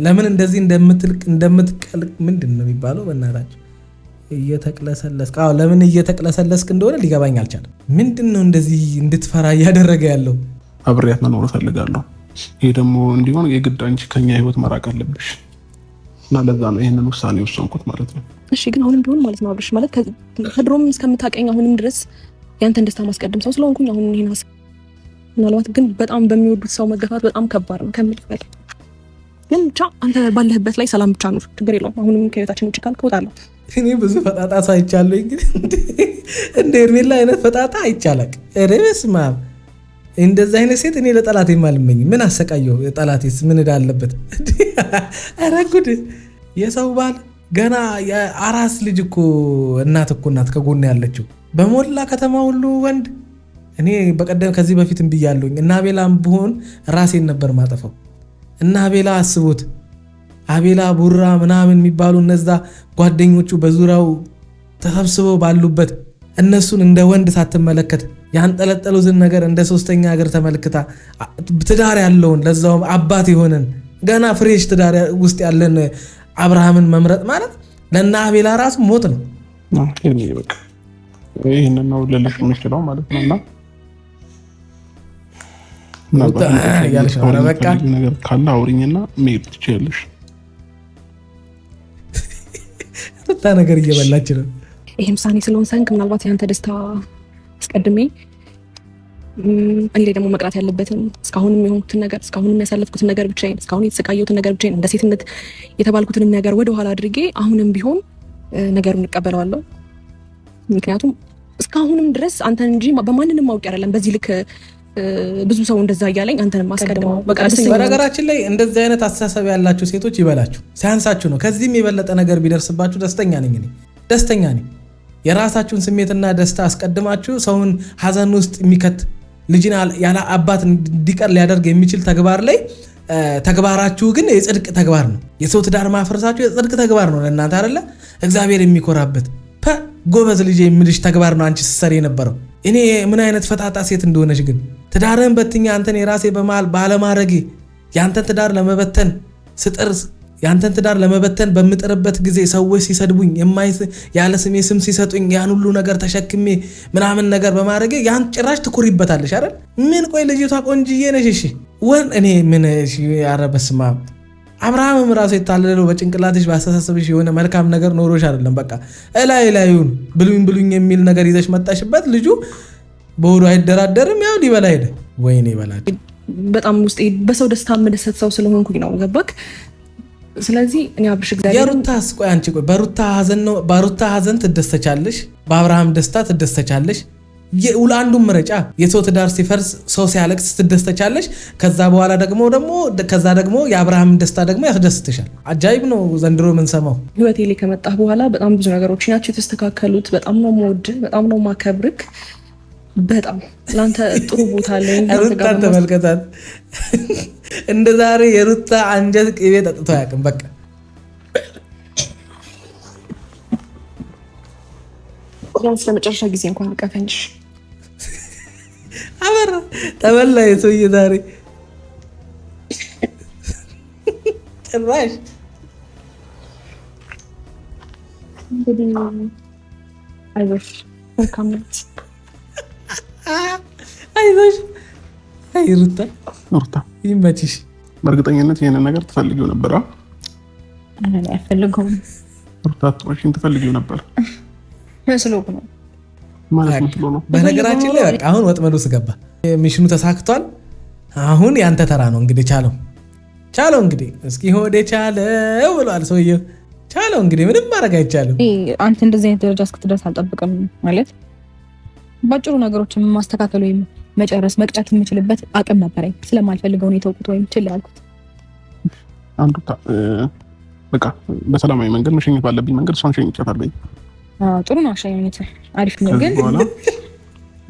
ለምን እንደዚህ እንደምትቀልቅ ምንድን ነው የሚባለው? በእናታችሁ እየተቅለሰለስክ ለምን እየተቅለሰለስክ እንደሆነ ሊገባኝ አልቻለም። ምንድን ነው እንደዚህ እንድትፈራ እያደረገ ያለው? አብሬያት መኖር ፈልጋለሁ። ይሄ ደግሞ እንዲሆን የግድ አንቺ ከኛ ህይወት መራቅ አለብሽ እና ለዛ ነው ይሄንን ውሳኔ ወሰንኩት ማለት ነው። እሺ ግን አሁንም ቢሆን ማለት ነው አብርሽ ማለት ከድሮም እስከምታውቀኝ አሁንም ድረስ ያንተን ደስታ ማስቀደም ሰው ስለሆንኩኝ አሁን ይሄን ሀሳብ ምናልባት ግን በጣም በሚወዱት ሰው መገፋት በጣም ከባድ ነው ከምልህ በላይ ግን ብቻ አንተ ባለህበት ላይ ሰላም ብቻ ኑር፣ ችግር የለውም። አሁንም ከህይወታችን ውጭ ካልክ እወጣለሁ። እኔ ብዙ ፈጣጣ ሳይቻለሁ እንግዲህ እንደ ሄርሜላ አይነት ፈጣጣ አይቻለቅ ረስማ እንደዛ አይነት ሴት እኔ ለጠላቴ ማልመኝ ምን አሰቃየው? ጠላቴስ ምን እንዳለበት? ኧረ ጉድ! የሰው ባል ገና የአራስ ልጅ እኮ እናት ከጎን ያለችው በሞላ ከተማ ሁሉ ወንድ። እኔ በቀደም ከዚህ በፊትም ብያለሁኝ እና አቤላም ብሆን ራሴን ነበር ማጠፋው። እና አቤላ አስቡት፣ አቤላ ቡራ ምናምን የሚባሉ እነዛ ጓደኞቹ በዙሪያው ተሰብስበው ባሉበት እነሱን እንደ ወንድ ሳትመለከት ያንጠለጠሉትን ነገር እንደ ሶስተኛ ሀገር ተመልክታ ትዳር ያለውን ለዛውም አባት የሆነን ገና ፍሬሽ ትዳር ውስጥ ያለን አብርሃምን መምረጥ ማለት ለና አቤላ ራሱ ሞት ነው። ይሄንን ነው ልልሽ የምችለው ማለት ነውና ያለሽ በቃ ነገር ካለ አውሪኝና መሄድ ትችያለሽ። ሩታ ነገር እየበላች ነው። ይሄም ሳኔ ስለሆነ ሰንክ ምናልባት ያንተ ደስታ አስቀድሜ እኔ ላይ ደግሞ መቅራት ያለበትን እስካሁንም የሆንኩትን ነገር እስካሁንም ያሳለፍኩትን ነገር ብቻዬን እስካሁን የተሰቃየሁትን ነገር ብቻዬን እንደ ሴትነት የተባልኩትን ነገር ወደ ኋላ አድርጌ አሁንም ቢሆን ነገሩን እቀበለዋለሁ። ምክንያቱም እስካሁንም ድረስ አንተን እንጂ በማንንም ማውቅ አይደለም። በዚህ ልክ ብዙ ሰው እንደዛ እያለኝ አንተንም ማስቀደመው በነገራችን ላይ እንደዚህ አይነት አስተሳሰብ ያላችሁ ሴቶች ይበላችሁ፣ ሲያንሳችሁ ነው። ከዚህም የበለጠ ነገር ቢደርስባችሁ ደስተኛ ነኝ እኔ ደስተኛ ነኝ። የራሳችሁን ስሜትና ደስታ አስቀድማችሁ ሰውን ሀዘን ውስጥ የሚከት ልጅን ያለ አባት እንዲቀር ሊያደርግ የሚችል ተግባር ላይ ተግባራችሁ ግን የጽድቅ ተግባር ነው። የሰው ትዳር ማፍረሳችሁ የጽድቅ ተግባር ነው ለእናንተ አይደለ? እግዚአብሔር የሚኮራበት ጎበዝ ልጅ የሚልሽ ተግባር ነው አንቺ ስትሰሪ የነበረው። እኔ ምን አይነት ፈጣጣ ሴት እንደሆነች ግን ትዳርህን በትኛ አንተን የራሴ በመሃል ባለማድረግ ያንተን ትዳር ለመበተን ስጥር ያንተን ትዳር ለመበተን በምጥርበት ጊዜ ሰዎች ሲሰድቡኝ ያለ ስሜ ስም ሲሰጡኝ ያን ሁሉ ነገር ተሸክሜ ምናምን ነገር በማድረግ ያን ጭራሽ ትኩሪበታለሽ አይደል? ምን ቆይ ልጅቷ ቆንጅዬ ነሽ እሺ እኔ ምን እሺ ያረበስማ አብርሃምም ራሱ የታለለው በጭንቅላትሽ ባስተሳሰብሽ የሆነ መልካም ነገር ኖሮሽ አይደለም። በቃ ላዩን ብሉኝ የሚል ነገር ይዘሽ መጣሽበት። ልጁ በሆዱ አይደራደርም፣ ያው ሊበላ ሄደ። ወይኔ ይበላል። በጣም ውስጤ በሰው ደስታ መደሰት ሰው ስለሆንኩኝ ነው ገባክ? ስለዚህ እኔ አብርሽ እግዚአብሔር የሩታስ ቆይ አንቺ ቆይ በሩታ ሀዘን ትደሰቻለሽ፣ በአብርሃም ደስታ ትደሰቻለሽ። አንዱ ምረጫ የሰው ትዳር ሲፈርስ ሰው ሲያለቅስ ትደሰቻለሽ። ከዛ በኋላ ደግሞ የአብርሃም ደስታ ደግሞ ያስደስትሻል። አጃይብ ነው ዘንድሮ የምንሰማው። ህይወቴ ላይ ከመጣህ በኋላ በጣም ብዙ ነገሮች ናቸው የተስተካከሉት። በጣም ነው የምወድህ፣ በጣም ነው የማከብርህ። በጣም ለአንተ ጥሩ ቦታ ላይ ሩታ ተመልከታት። እንደ ዛሬ የሩታ አንጀት ቅቤ ጠጥቶ አያውቅም። በቃ ቢያንስ ለመጨረሻ ጊዜ እንኳን ልቀፈንሽ። አበራ ተበላ የሰውዬ ዛሬ ጭራሽ እንግዲህ አይዞሽ መልካምነት አይዞሽ። አይ ሩታ ይመችሽ። በእርግጠኝነት ይሄንን ነገር ትፈልጊው ነበር? እኔ አልፈልገውም። ሩታ ትወሽን ትፈልጊው ነበር መስሎክ ነው ማለት ነው። በነገራችን ላይ በቃ አሁን ወጥመዱ ስገባ ሚሽኑ ተሳክቷል። አሁን ያንተ ተራ ነው እንግዲህ። ቻለው እንግዲህ እስኪ ሆዴ ቻለው ብሏል ሰውዬው። ቻለው እንግዲህ ምንም ማድረግ አይቻልም። አንተ እንደዚህ አይነት ደረጃ እስክትደርስ አልጠብቅም ማለት ባጭሩ ነገሮችን ማስተካከል ወይም መጨረስ መቅጨት የምችልበት አቅም ነበረኝ። ስለማልፈልገው ነው የተውኩት ወይም ችላ ያልኩት። አንዱ በቃ በሰላማዊ መንገድ መሸኘት ባለብኝ መንገድ እሷን ሸኝቻታለሁ። ጥሩ ነው አሸኘት፣ አሪፍ ነው። ግን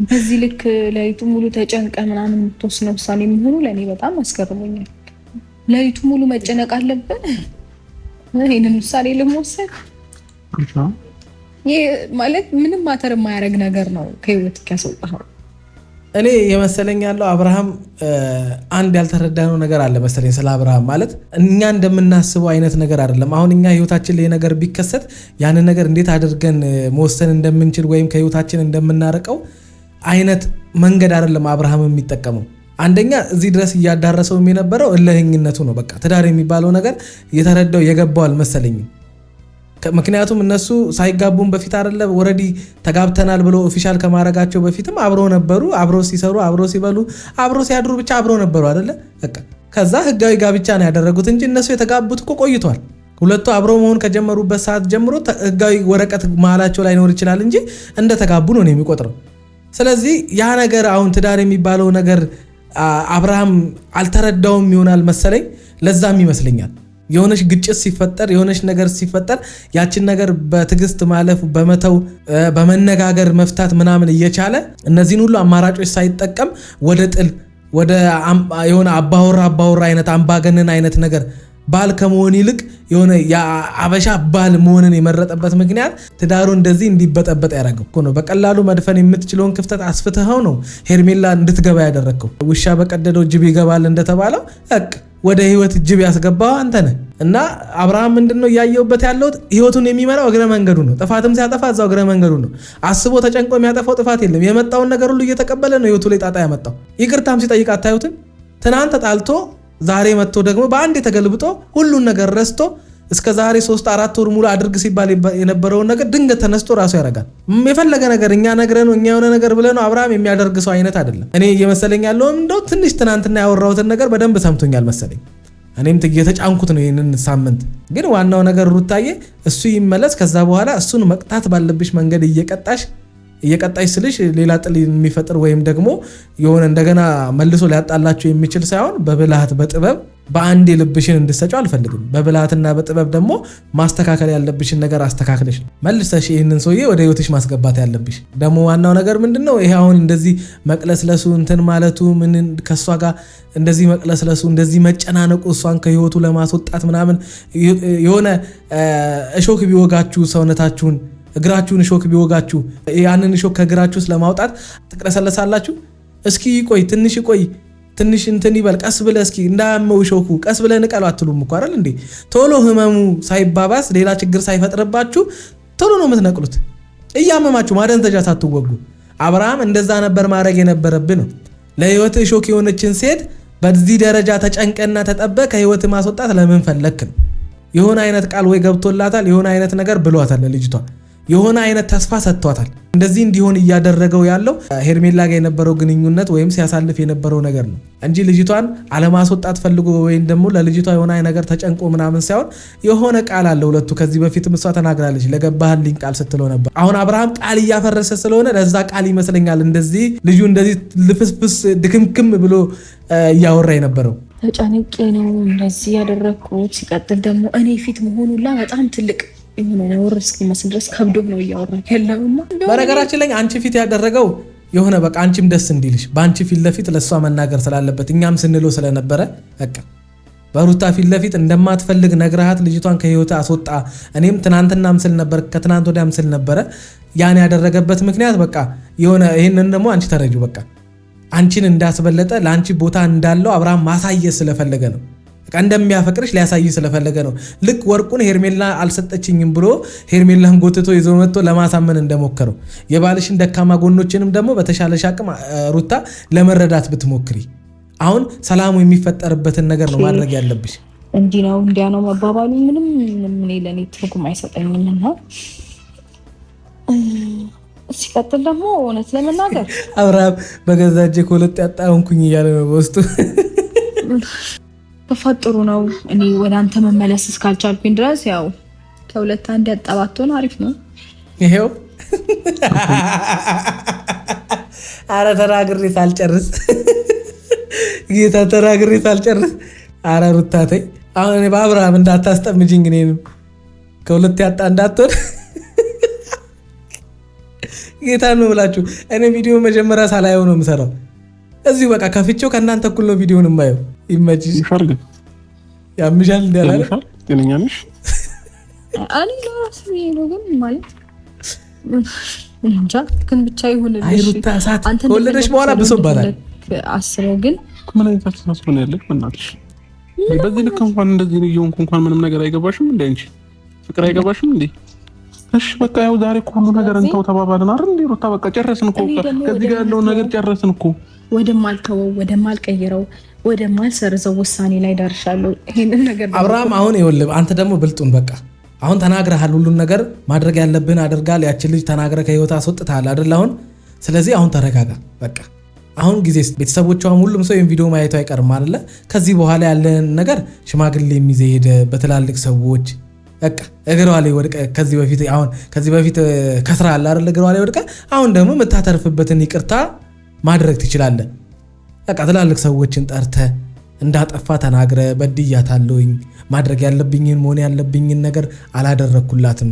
በዚህ ልክ ላይቱ ሙሉ ተጨንቀ ምናምን የምትወስነው ውሳኔ የሚሆኑ ለእኔ በጣም አስገርሞኛል። ለይቱ ሙሉ መጨነቅ አለብን ይሄንን ውሳኔ ለመወሰን? ይሄ ማለት ምንም ማተር የማያደርግ ነገር ነው ከህይወት ያስወጣው። እኔ የመሰለኝ ያለው አብርሃም አንድ ያልተረዳነው ነገር አለ መሰለኝ ስለ አብርሃም። ማለት እኛ እንደምናስበው አይነት ነገር አይደለም። አሁን እኛ ህይወታችን ላይ ነገር ቢከሰት ያንን ነገር እንዴት አድርገን መወሰን እንደምንችል ወይም ከህይወታችን እንደምናርቀው አይነት መንገድ አይደለም አብርሃም የሚጠቀመው። አንደኛ እዚህ ድረስ እያዳረሰው የነበረው እልህኝነቱ ነው። በቃ ትዳር የሚባለው ነገር የተረዳው የገባው አልመሰለኝም። ምክንያቱም እነሱ ሳይጋቡም በፊት አይደለ ኦሬዲ ተጋብተናል ብሎ ኦፊሻል ከማድረጋቸው በፊትም አብረው ነበሩ። አብረው ሲሰሩ፣ አብረው ሲበሉ፣ አብረው ሲያድሩ ብቻ አብረው ነበሩ አይደለ? በቃ ከዛ ህጋዊ ጋብቻ ነው ያደረጉት እንጂ እነሱ የተጋቡት እኮ ቆይቷል። ሁለቱ አብረው መሆን ከጀመሩበት ሰዓት ጀምሮ ህጋዊ ወረቀት መሀላቸው ላይ ኖር ይችላል እንጂ እንደተጋቡ ነው የሚቆጥረው። ስለዚህ ያ ነገር አሁን ትዳር የሚባለው ነገር አብርሃም አልተረዳውም ይሆናል መሰለኝ። ለዛም ይመስለኛል የሆነች ግጭት ሲፈጠር የሆነች ነገር ሲፈጠር ያችን ነገር በትዕግስት ማለፍ በመተው በመነጋገር መፍታት ምናምን እየቻለ እነዚህን ሁሉ አማራጮች ሳይጠቀም ወደ ጥል ወደ የሆነ አባወራ አይነት አምባገነን አይነት ነገር ባል ከመሆን ይልቅ የሆነ የአበሻ ባል መሆንን የመረጠበት ምክንያት ትዳሩ እንደዚህ እንዲበጠበጥ ያደረገው እኮ ነው። በቀላሉ መድፈን የምትችለውን ክፍተት አስፍተኸው ነው ሄርሜላ እንድትገባ ያደረግከው። ውሻ በቀደደው ጅብ ይገባል እንደተባለው ወደ ህይወት ጅብ ያስገባው አንተ ነህ። እና አብርሃም ምንድነው እያየውበት ያለው ህይወቱን የሚመራው እግረ መንገዱ ነው። ጥፋትም ሲያጠፋ እዛው እግረ መንገዱ ነው። አስቦ ተጨንቆ የሚያጠፋው ጥፋት የለም። የመጣውን ነገር ሁሉ እየተቀበለ ነው ህይወቱ ላይ ጣጣ ያመጣው። ይቅርታም ሲጠይቅ አታዩትም? ትናንት ተጣልቶ ዛሬ መጥቶ ደግሞ በአንድ የተገልብጦ ሁሉን ነገር ረስቶ እስከ ዛሬ 3-4 ወር ሙሉ አድርግ ሲባል የነበረውን ነገር ድንገት ተነስቶ ራሱ ያደርጋል። የፈለገ ነገር እኛ ነግረነው እኛ የሆነ ነገር ብለነው አብርሃም የሚያደርግ ሰው አይነት አይደለም። እኔ እየመሰለኝ ያለው እንደው ትንሽ ትናንትና ያወራሁትን ነገር በደንብ ሰምቶኛል መሰለኝ። እኔም እየተጫንኩት ነው ይሄንን ሳምንት። ግን ዋናው ነገር ሩታዬ እሱ ይመለስ። ከዛ በኋላ እሱን መቅጣት ባለብሽ መንገድ እየቀጣሽ ስልሽ ሌላ ጥል የሚፈጥር ወይም ደግሞ የሆነ እንደገና መልሶ ሊያጣላችሁ የሚችል ሳይሆን በብልሃት በጥበብ በአንድ ልብሽን እንድሰጪው አልፈልግም። በብልሃትና በጥበብ ደግሞ ማስተካከል ያለብሽን ነገር አስተካክለሽ መልሰሽ ይህንን ሰውዬ ወደ ህይወትሽ ማስገባት ያለብሽ። ደግሞ ዋናው ነገር ምንድነው? ይሄ አሁን እንደዚህ መቅለስለሱ እንትን ማለቱ ምን ከሷ ጋር እንደዚህ መቅለስለሱ እንደዚህ መጨናነቁ እሷን ከህይወቱ ለማስወጣት ምናምን የሆነ እሾክ ቢወጋችሁ ሰውነታችሁን እግራችሁን እሾክ ቢወጋችሁ ያንን እሾክ ከእግራችሁ ለማውጣት ትቅለሰለሳላችሁ። እስኪ ትንሽ እንትን ይበል ቀስ ብለህ እስኪ እንዳያመው እሾኩ ቀስ ብለህ ንቀሉ አትሉም እኮ አይደል እንዴ? ቶሎ ህመሙ ሳይባባስ ሌላ ችግር ሳይፈጥርባችሁ ቶሎ ነው የምትነቅሉት፣ እያመማችሁ ማደንዘዣ ሳትወጉ። አብርሃም እንደዛ ነበር ማድረግ የነበረብህ ነው። ለህይወት እሾክ የሆነችን ሴት በዚህ ደረጃ ተጨንቀና ተጠበ ከህይወት ማስወጣት ለምን ፈለክ ነው? የሆነ አይነት ቃል ወይ ገብቶላታል፣ የሆነ አይነት ነገር ብሏታል ልጅቷ፣ የሆነ አይነት ተስፋ ሰጥቷታል። እንደዚህ እንዲሆን እያደረገው ያለው ሄርሜላ ጋር የነበረው ግንኙነት ወይም ሲያሳልፍ የነበረው ነገር ነው እንጂ ልጅቷን አለማስወጣት ፈልጎ ወይም ደግሞ ለልጅቷ የሆነ ነገር ተጨንቆ ምናምን ሳይሆን የሆነ ቃል አለ ሁለቱ። ከዚህ በፊትም እሷ ተናግራለች፣ ለገባህልኝ ቃል ስትለው ነበር። አሁን አብርሃም ቃል እያፈረሰ ስለሆነ ለዛ ቃል ይመስለኛል እንደዚህ ልጁ እንደዚህ ልፍስፍስ ድክምክም ብሎ እያወራ የነበረው። ተጨንቄ ነው እንደዚህ ያደረኩት። ሲቀጥል ደግሞ እኔ ፊት መሆኑላ በጣም ትልቅ የሆነ ወር እስኪመስል ድረስ ከብዶ ነው እያወራ ያለውና በነገራችን ላይ አንቺ ፊት ያደረገው የሆነ በቃ አንቺም ደስ እንዲልሽ በአንቺ ፊት ለፊት ለሷ መናገር ስላለበት እኛም ስንለው ስለነበረ በቃ በሩታ ፊት ለፊት እንደማትፈልግ ነግረሃት ልጅቷን ከህይወት አስወጣ። እኔም ትናንትናም ስል ነበር ከትናንት ወዲያም ስል ነበረ። ያን ያደረገበት ምክንያት በቃ የሆነ ይሄንን ደግሞ አንቺ ተረጁ በቃ አንቺን እንዳስበለጠ ለአንቺ ቦታ እንዳለው አብርሃም ማሳየት ስለፈለገ ነው። በቃ እንደሚያፈቅርሽ ሊያሳይ ስለፈለገ ነው። ልክ ወርቁን ሄርሜላ አልሰጠችኝም ብሎ ሄርሜላን ጎትቶ ይዞ መጥቶ ለማሳመን እንደሞከረው የባልሽን ደካማ ጎኖችንም ደግሞ በተሻለሽ አቅም ሩታ ለመረዳት ብትሞክሪ አሁን ሰላሙ የሚፈጠርበትን ነገር ነው ማድረግ ያለብሽ። እንዲህ ነው እንዲያ ነው መባባሉ ምንም ለኔ ትርጉም አይሰጠኝም እና ሲቀጥል ደግሞ እውነት ለመናገር አብርሃም በገዛ እጄ ኮለጥ ያጣሁንኩኝ እያለ ነው በውስጡ። ተፈጥሩ ነው። እኔ ወደ አንተ መመለስ እስካልቻልኩኝ ድረስ ያው ከሁለት አንድ ያጣባቶን አሪፍ ነው። ይሄው አረ ተናግሬ ሳልጨርስ ጌታ ተናግሬ ሳልጨርስ አረ ሩታቴ አሁን እኔ በአብርሃም እንዳታስጠምጂኝ እኔንም ከሁለት ያጣ እንዳትሆን ጌታ ነው ብላችሁ። እኔ ቪዲዮ መጀመሪያ ሳላየው ነው የምሰራው። እዚሁ በቃ ከፍቼው ከእናንተ እኩል ነው ቪዲዮን የማየው። ይመችሽ። ያምሻል እንዲያላለ ጤነኛ ነሽ? አኔ ለራስ ነው ግን ማለት እንጃ ግን ብቻ ይሁንልሽ። አይ ሩታ እሳት ከወለደሽ በኋላ ብሶባታል። አስበው ግን ምን አይነት አስተሳሰብ ነው ያለሽ? በእናትሽ በዚህ ልክ እንኳን እንደዚህ ነው እየሆንኩ እንኳን ምንም ነገር አይገባሽም እንዴ? አንቺ ፍቅር አይገባሽም እንዴ? እሺ በቃ ያው ዛሬ እኮ ሁሉ ነገር እንተው ተባባልን አይደል እንዴ? ሩታ በቃ ጨረስን እኮ ከዚህ ጋር ያለውን ነገር ጨረስን እኮ። ወደማልተወው ወደማልቀይረው ወደማልሰርዘው ውሳኔ ላይ ደርሻለሁ። ይሄንን ነገር አብርሃም አሁን ይኸውልህ አንተ ደግሞ ብልጡን በቃ አሁን ተናግረሃል። ሁሉን ነገር ማድረግ ያለብን አድርጋል። ያችን ልጅ ተናግረህ ከህይወት አስወጥተሃል አይደል አሁን። ስለዚህ አሁን ተረጋጋ በቃ አሁን ጊዜ ቤተሰቦቿም ሁሉም ሰው ይሄን ቪዲዮ ማየቱ አይቀርም አይደለ? ከዚህ በኋላ ያለን ነገር ሽማግሌ የሚይዘህ ሄደ በትላልቅ ሰዎች በቃ እግሯ ላይ ወድቀ ከዚህ በፊት ከስራሃል አይደል? እግሯ ላይ ወድቀ አሁን ደግሞ የምታተርፍበትን ይቅርታ ማድረግ ትችላለህ። በቃ ትላልቅ ሰዎችን ጠርተ እንዳጠፋ ተናግረ በድያታለሁኝ፣ ማድረግ ያለብኝን መሆን ያለብኝን ነገር አላደረኩላትም፣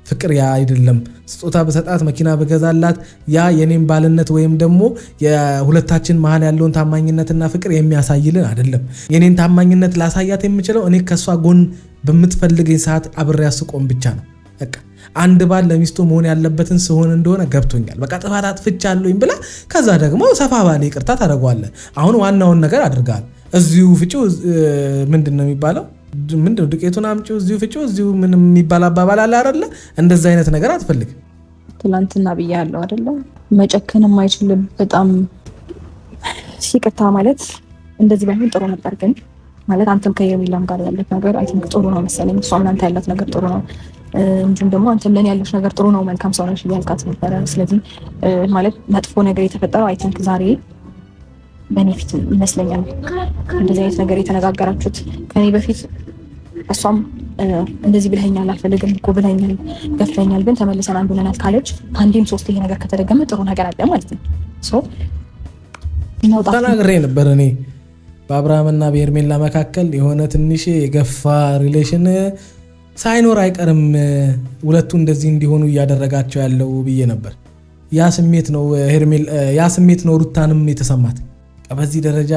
ፍቅር ያ አይደለም፣ ስጦታ በሰጣት መኪና በገዛላት ያ የኔን ባልነት ወይም ደግሞ የሁለታችን መሀል ያለውን ታማኝነትና ፍቅር የሚያሳይልን አይደለም። የኔን ታማኝነት ላሳያት የምችለው እኔ ከሷ ጎን በምትፈልገኝ ሰዓት አብሬያ ስቆም ብቻ ነው። በቃ አንድ ባል ለሚስቱ መሆን ያለበትን ስሆን እንደሆነ ገብቶኛል። በቃ ጥፋት አጥፍቻለሁኝ ብላ ከዛ ደግሞ ሰፋ ባለ ይቅርታ ታደርገዋለህ። አሁን ዋናውን ነገር አድርጋል። እዚሁ ፍጪው ምንድን ነው የሚባለው? ምንድነው ዱቄቱን አምጪው እዚሁ ፍጪው እዚሁ ምን የሚባል አባባል አለ አይደለ? እንደዛ አይነት ነገር አትፈልግ። ትናንትና ብያለሁ አይደለ? መጨከን የማይችል በጣም ይቅርታ ማለት እንደዚህ ባይሆን ጥሩ ነበር። ግን ማለት አንተም ከየሚላም ጋር ያለት ነገር አይ ቲንክ ጥሩ ነው መሰለኝ። እሷም እናንተ ያላት ነገር ጥሩ ነው እንጂም ደግሞ አንተም ለኔ ያለሽ ነገር ጥሩ ነው፣ መልካም ሰው ነሽ እያልካት ነበረ። ስለዚህ ማለት መጥፎ ነገር የተፈጠረው አይ ቲንክ ዛሬ በእኔ ፊት ይመስለኛል። እንደዚህ አይነት ነገር የተነጋገራችሁት ከኔ በፊት እሷም እንደዚህ ብለኸኛል፣ አልፈልግም እኮ ብለኸኛል፣ ገፍተኛል፣ ግን ተመልሰን አንድ ሆነናል ካለች አንዴም ሶስት ይሄ ነገር ከተደገመ ጥሩ ነገር አለ ማለት ነው። ተናግሬ ነበር እኔ በአብርሃምና በሄርሜላ መካከል የሆነ ትንሽ የገፋ ሪሌሽን ሳይኖር አይቀርም ሁለቱ እንደዚህ እንዲሆኑ እያደረጋቸው ያለው ብዬ ነበር። ያ ስሜት ነው ሩታንም የተሰማት። በዚህ ደረጃ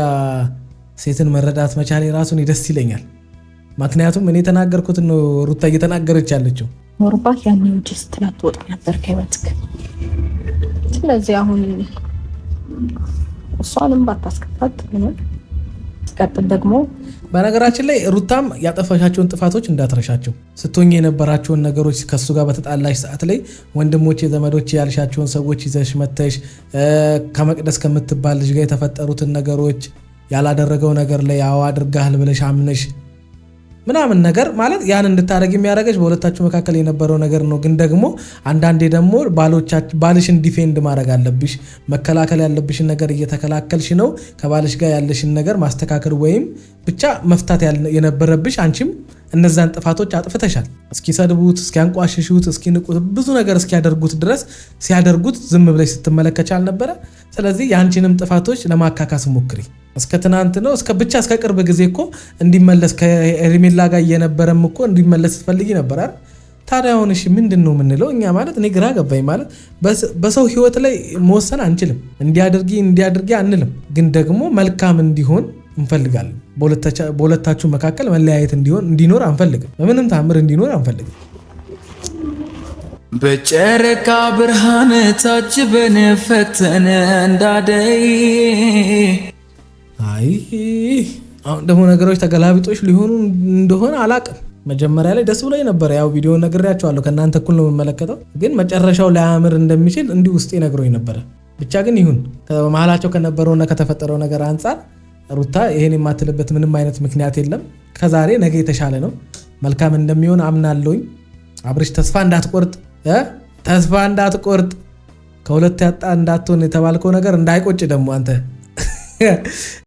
ሴትን መረዳት መቻሌ ራሱን ደስ ይለኛል። ምክንያቱም እኔ የተናገርኩት ነው ሩታ እየተናገረች ያለችው። ኖርባት ያን እንጂ ስትላት ወጣ ነበር ከህይወትክ። ስለዚህ አሁን እሷንም ባታስከፋት ነው። ሲቀጥል ደግሞ በነገራችን ላይ ሩታም ያጠፋሻቸውን ጥፋቶች እንዳትረሻቸው። ስትሆኝ የነበራቸውን ነገሮች ከሱ ጋር በተጣላሽ ሰዓት ላይ ወንድሞቼ ዘመዶቼ ያልሻቸውን ሰዎች ይዘሽ መተሽ ከመቅደስ ከምትባል ልጅ ጋር የተፈጠሩትን ነገሮች ያላደረገው ነገር ላይ ያው አድርጋል ብለሽ አምነሽ ምናምን ነገር ማለት ያን እንድታረግ የሚያደርገሽ በሁለታችሁ መካከል የነበረው ነገር ነው። ግን ደግሞ አንዳንዴ ደግሞ ባልሽን ዲፌንድ ማድረግ አለብሽ። መከላከል ያለብሽን ነገር እየተከላከልሽ ነው። ከባልሽ ጋር ያለሽን ነገር ማስተካከል ወይም ብቻ መፍታት የነበረብሽ አንቺም እነዛን ጥፋቶች አጥፍተሻል። እስኪሰድቡት፣ እስኪያንቋሽሹት፣ እስኪንቁት ብዙ ነገር እስኪያደርጉት ድረስ ሲያደርጉት ዝም ብለሽ ስትመለከች አልነበረ? ስለዚህ የአንቺንም ጥፋቶች ለማካካስ ሞክሪ። እስከ ትናንት ነው እስከ ቅርብ ጊዜ እኮ እንዲመለስ ከሄርሜላ ጋር እየነበረም እኮ እንዲመለስ ትፈልጊ ነበር አይደል? ታዲያ አሁን እሺ ምንድን ነው የምንለው እኛ? ማለት እኔ ግራ ገባኝ። ማለት በሰው ህይወት ላይ መወሰን አንችልም። እንዲያድርጊ አንልም። ግን ደግሞ መልካም እንዲሆን እንፈልጋለን። በሁለታችሁ መካከል መለያየት እንዲኖር አንፈልግም። በምንም ታምር እንዲኖር አንፈልግም። በጨረቃ ብርሃን ታጅበን ፈክተን እንዳደይ። አይ አሁን ደግሞ ነገሮች ተገላቢጦች ሊሆኑ እንደሆነ አላቅም። መጀመሪያ ላይ ደስ ብሎኝ ነበር። ያው ቪዲዮ ነግሬያቸዋለሁ። ከእናንተ እኩል ነው የምመለከተው። ግን መጨረሻው ላያምር እንደሚችል እንዲህ ውስጤ ነግሮኝ ነበረ። ብቻ ግን ይሁን ከመሀላቸው ከነበረውና ከተፈጠረው ነገር አንጻር ሩታ ይሄን የማትልበት ምንም አይነት ምክንያት የለም። ከዛሬ ነገ የተሻለ ነው። መልካም እንደሚሆን አምናለሁኝ። አብርሽ ተስፋ እንዳትቆርጥ ከሁለት ያጣ እንዳትሆን የተባልከው ነገር እንዳይቆጭ ደግሞ አንተ